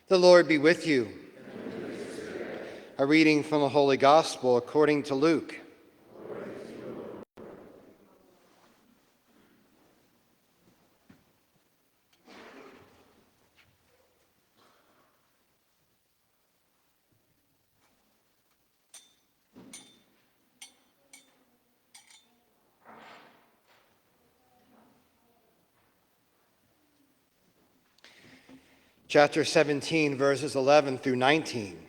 The Lord be with you. A reading from the Holy Gospel according to Luke. Chapter 17, verses 11 through 19.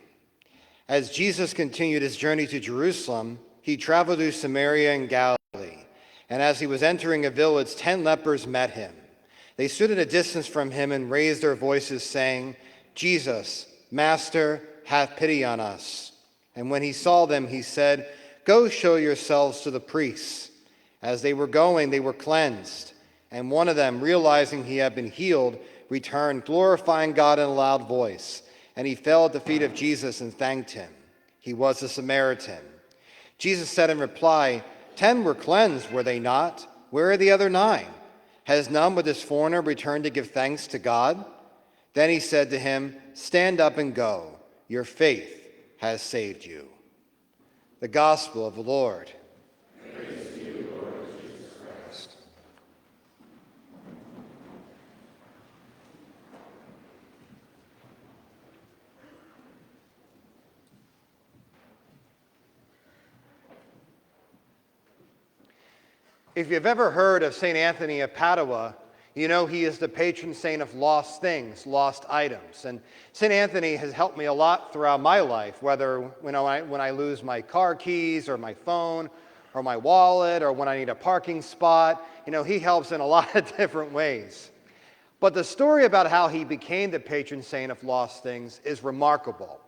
As Jesus continued his journey to Jerusalem, he traveled through Samaria and Galilee. And as he was entering a village, 10 lepers met him. They stood at a distance from him and raised their voices, saying, "Jesus, Master, have pity on us." And when he saw them, he said, "Go show yourselves to the priests." As they were going, they were cleansed. And one of them, realizing he had been healed, returned, glorifying God in a loud voice. And he fell at the feet of Jesus and thanked him. He was a Samaritan. Jesus said in reply, 10 were cleansed, were they not? Where are the other 9? Has none but this foreigner returned to give thanks to God? Then he said to him, "Stand up and go. Your faith has saved you." The Gospel of the Lord. Praise to you, Lord Jesus Christ. If you've ever heard of St. Anthony of Padua, you know he is the patron saint of lost things, lost items. And St. Anthony has helped me a lot throughout my life, whether when I lose my car keys or my phone or my wallet or when I need a parking spot. He helps in a lot of different ways. But the story about how he became the patron saint of lost things is remarkable.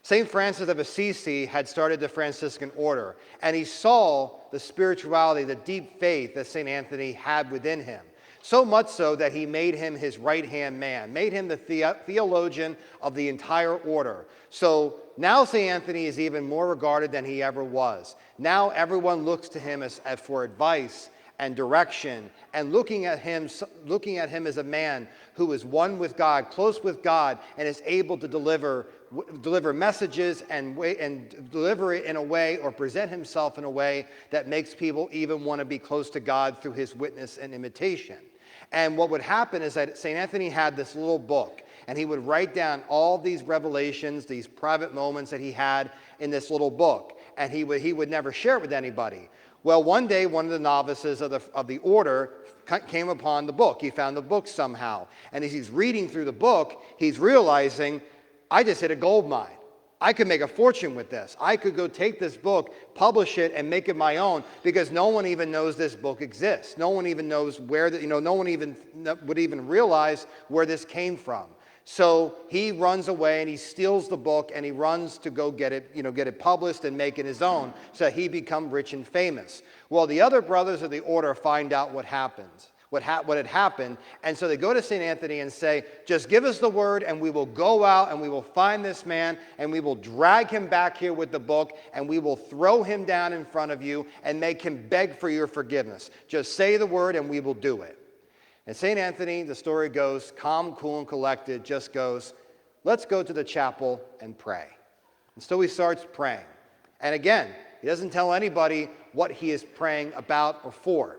St. Francis of Assisi had started the Franciscan order, and he saw the spirituality, the deep faith that St. Anthony had within him. So much so that he made him his right-hand man, made him the theologian of the entire order. So now St. Anthony is even more regarded than he ever was. Now everyone looks to him as for advice and direction, and looking at him as a man who is one with God, close with God, and is able to deliver messages and deliver it in a way, or present himself in a way that makes people even want to be close to God through his witness and imitation. And what would happen is that St. Anthony had this little book, and he would write down all these revelations, these private moments that he had in this little book, and he would never share it with anybody. Well, one day, one of the novices of the order came upon the book. He found the book somehow. And as he's reading through the book, he's realizing, I just hit a gold mine. I could make a fortune with this. I could go take this book, publish it, and make it my own, because no one even knows this book exists. No one even knows where, no one even would even realize where this came from. So he runs away and he steals the book and he runs to go get it published and make it his own, so that he become rich and famous. Well, the other brothers of the order find out what had happened, and so they go to St. Anthony and say, "Just give us the word and we will go out and we will find this man and we will drag him back here with the book and we will throw him down in front of you and make him beg for your forgiveness. Just say the word and we will do it." And St. Anthony, the story goes, calm, cool, and collected, just goes, "Let's go to the chapel and pray." And so he starts praying. And again, he doesn't tell anybody what he is praying about or for.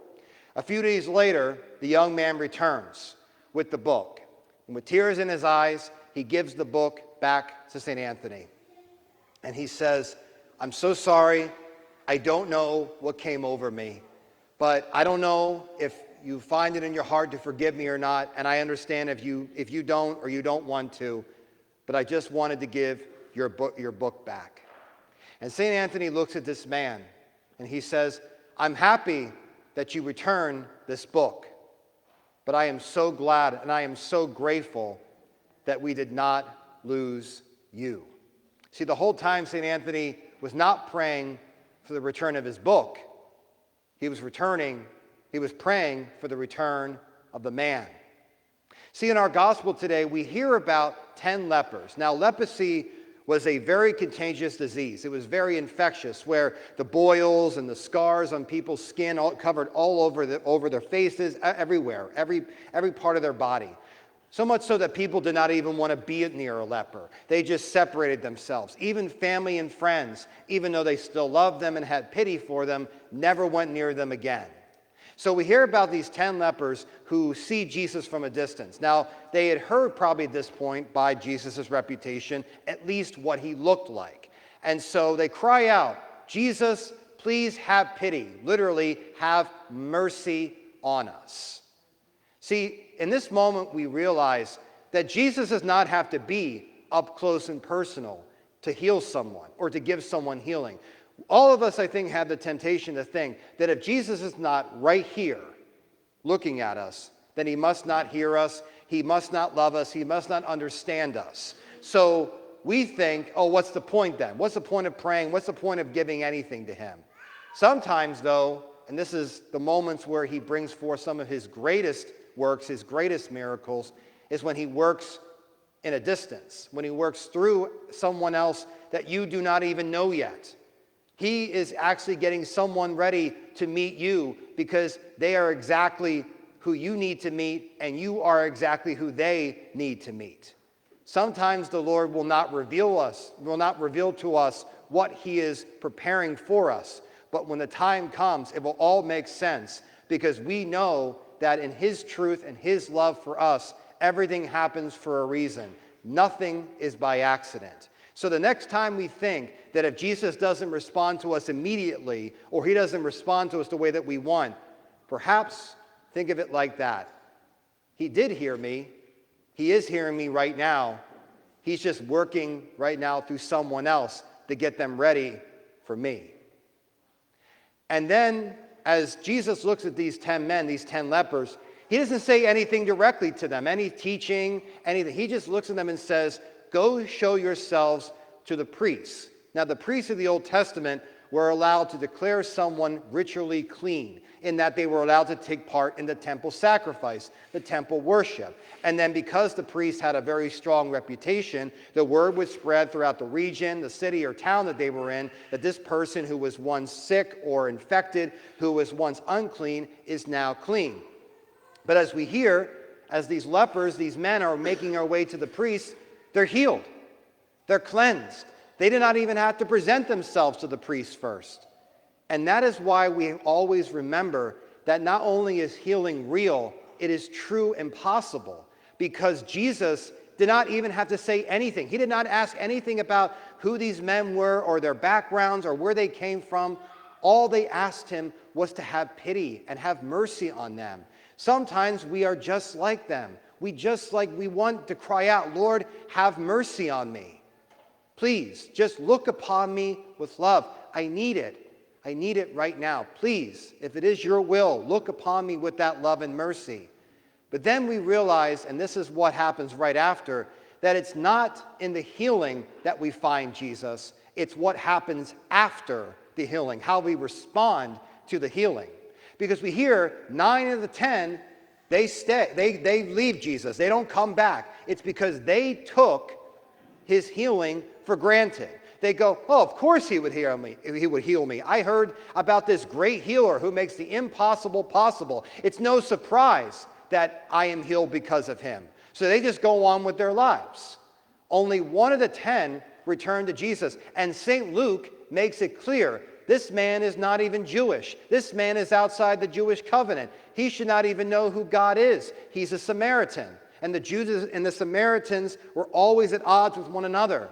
A few days later, the young man returns with the book. And with tears in his eyes, he gives the book back to St. Anthony. And he says, "I'm so sorry. I don't know what came over me. But I don't know if you find it in your heart to forgive me or not, and I understand if you don't or you don't want to, but I just wanted to give your book back." And St. Anthony looks at this man and he says, "I'm happy that you return this book, but I am so glad and I am so grateful that we did not lose you." See, the whole time St. Anthony was not praying for the return of his book. He was praying for the return of the man. See, in our gospel today, we hear about 10 lepers. Now, leprosy was a very contagious disease. It was very infectious, where the boils and the scars on people's skin covered all over their faces, everywhere, every part of their body. So much so that people did not even want to be near a leper. They just separated themselves. Even family and friends, even though they still loved them and had pity for them, never went near them again. So we hear about these 10 lepers who see Jesus from a distance. Now, they had heard probably at this point by Jesus' reputation, at least what he looked like. And so they cry out, "Jesus, please have pity." Literally, have mercy on us. See, in this moment, we realize that Jesus does not have to be up close and personal to heal someone or to give someone healing. All of us, I think, have the temptation to think that if Jesus is not right here looking at us, then he must not hear us, he must not love us, he must not understand us. So we think, oh, what's the point then? What's the point of praying? What's the point of giving anything to him? Sometimes, though, and this is the moments where he brings forth some of his greatest works, his greatest miracles, is when he works in a distance, when he works through someone else that you do not even know yet. He is actually getting someone ready to meet you because they are exactly who you need to meet and you are exactly who they need to meet. Sometimes the Lord will not reveal to us what he is preparing for us. But when the time comes, it will all make sense because we know that in his truth and his love for us, everything happens for a reason. Nothing is by accident. So the next time we think that if Jesus doesn't respond to us immediately or he doesn't respond to us the way that we want, perhaps think of it like that. He did hear me. He is hearing me right now. He's just working right now through someone else to get them ready for me. And then as Jesus looks at these 10 men, these 10 lepers, he doesn't say anything directly to them, any teaching, anything. He just looks at them and says, "Go show yourselves to the priests." Now, the priests of the Old Testament were allowed to declare someone ritually clean, in that they were allowed to take part in the temple sacrifice, the temple worship. And then because the priests had a very strong reputation, the word would spread throughout the region, the city or town that they were in, that this person who was once sick or infected, who was once unclean, is now clean. But as we hear, as these lepers, these men are making their way to the priests, they're healed. They're cleansed. They did not even have to present themselves to the priest first. And that is why we always remember that not only is healing real, it is true and possible. Because Jesus did not even have to say anything. He did not ask anything about who these men were or their backgrounds or where they came from. All they asked him was to have pity and have mercy on them. Sometimes we are just like them. We want to cry out, "Lord, have mercy on me. Please, just look upon me with love. I need it. I need it right now. Please, if it is your will, look upon me with that love and mercy." But then we realize, and this is what happens right after, that it's not in the healing that we find Jesus. It's what happens after the healing, how we respond to the healing. Because we hear 9 of the 10, they stay. They leave Jesus. They don't come back. It's because they took his healing for granted. They go, "Oh, of course he would heal me. He would heal me. I heard about this great healer who makes the impossible possible. It's no surprise that I am healed because of him." So they just go on with their lives. Only 1 of the 10 returned to Jesus. And St. Luke makes it clear, this man is not even Jewish. This man is outside the Jewish covenant. He should not even know who God is. He's a Samaritan. And the Jews and the Samaritans were always at odds with one another.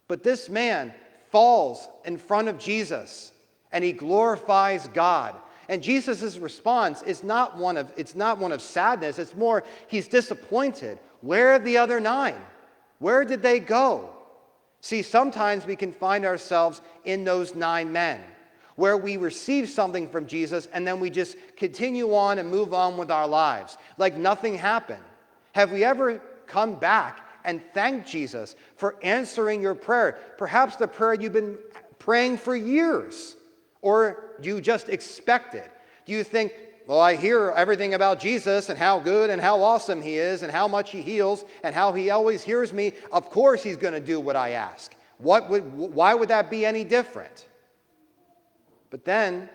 But this man falls in front of Jesus and he glorifies God. And Jesus' response is not one of sadness. It's more, he's disappointed. Where are the other 9? Where did they go? See, sometimes we can find ourselves in those 9 men where we receive something from Jesus and then we just continue on and move on with our lives like nothing happened. Have we ever come back and thanked Jesus for answering your prayer? Perhaps the prayer you've been praying for years, or you just expect it. Do you think, well, I hear everything about Jesus and how good and how awesome he is and how much he heals and how he always hears me. Of course he's going to do what I ask. Why would that be any different? But then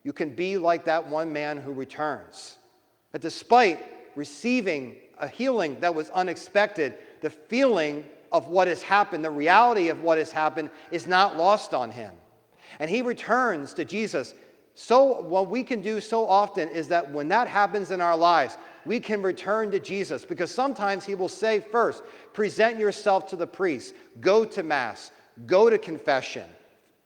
you can be like that one man who returns. But despite receiving a healing that was unexpected, the feeling of what has happened, the reality of what has happened is not lost on him. And he returns to Jesus. So what we can do so often is that when that happens in our lives, we can return to Jesus, because sometimes he will say first, present yourself to the priest, go to Mass, go to confession.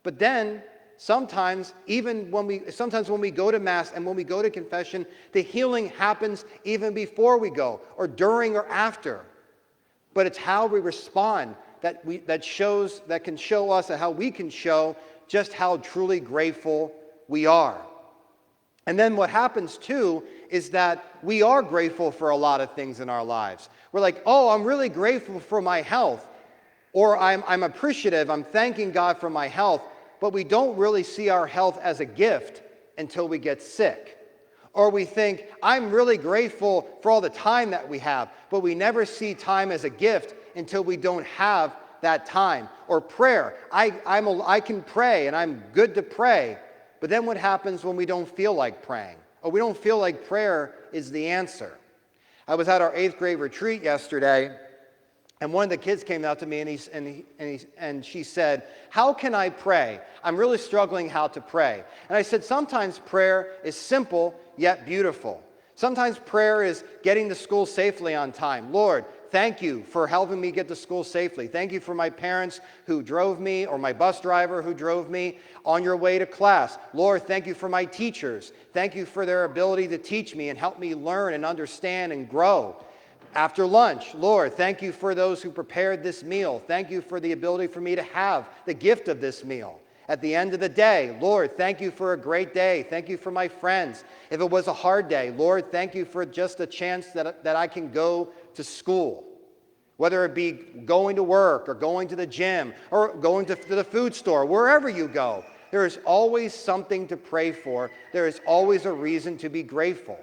But then sometimes when we go to Mass and when we go to confession, the healing happens even before we go, or during or after. But it's how we respond that can show us, and how we can show just how truly grateful we are. And then what happens too is that we are grateful for a lot of things in our lives. We're like, oh, I'm really grateful for my health, or I'm appreciative, I'm thanking God for my health, but we don't really see our health as a gift until we get sick. Or we think, I'm really grateful for all the time that we have, but we never see time as a gift until we don't have that time. Or prayer, I can pray and I'm good to pray, but then what happens when we don't feel like praying? Or we don't feel like prayer is the answer. I was at our 8th grade retreat yesterday, and one of the kids came out to me and she said, how can I pray? I'm really struggling how to pray. And I said, sometimes prayer is simple yet beautiful. Sometimes prayer is getting to school safely on time. Lord, thank you for helping me get to school safely. Thank you for my parents who drove me, or my bus driver who drove me on your way to class. Lord, thank you for my teachers. Thank you for their ability to teach me and help me learn and understand and grow. After lunch, Lord, thank you for those who prepared this meal. Thank you for the ability for me to have the gift of this meal. At the end of the day, Lord, thank you for a great day. Thank you for my friends. If it was a hard day, Lord, thank you for just a chance that I can go to school. Whether it be going to work or going to the gym or going to the food store, wherever you go, there is always something to pray for. There is always a reason to be grateful.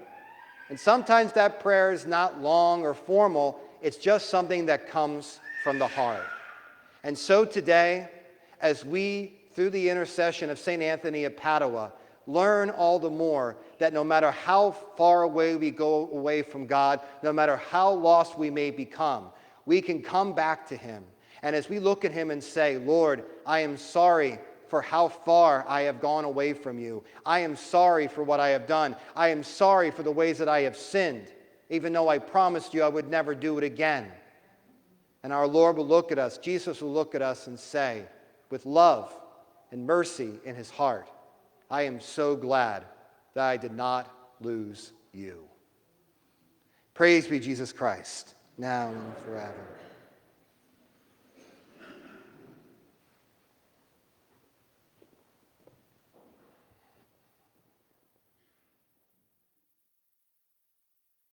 And sometimes that prayer is not long or formal. It's just something that comes from the heart. And so today, as we, through the intercession of St. Anthony of Padua, learn all the more that no matter how far away we go away from God, no matter how lost we may become, we can come back to him. And as we look at him and say, Lord, I am sorry for how far I have gone away from you. I am sorry for what I have done. I am sorry for the ways that I have sinned, even though I promised you I would never do it again. And our Lord will look at us, Jesus will look at us and say, with love and mercy in his heart, I am so glad that I did not lose you. Praise be Jesus Christ, now and forever.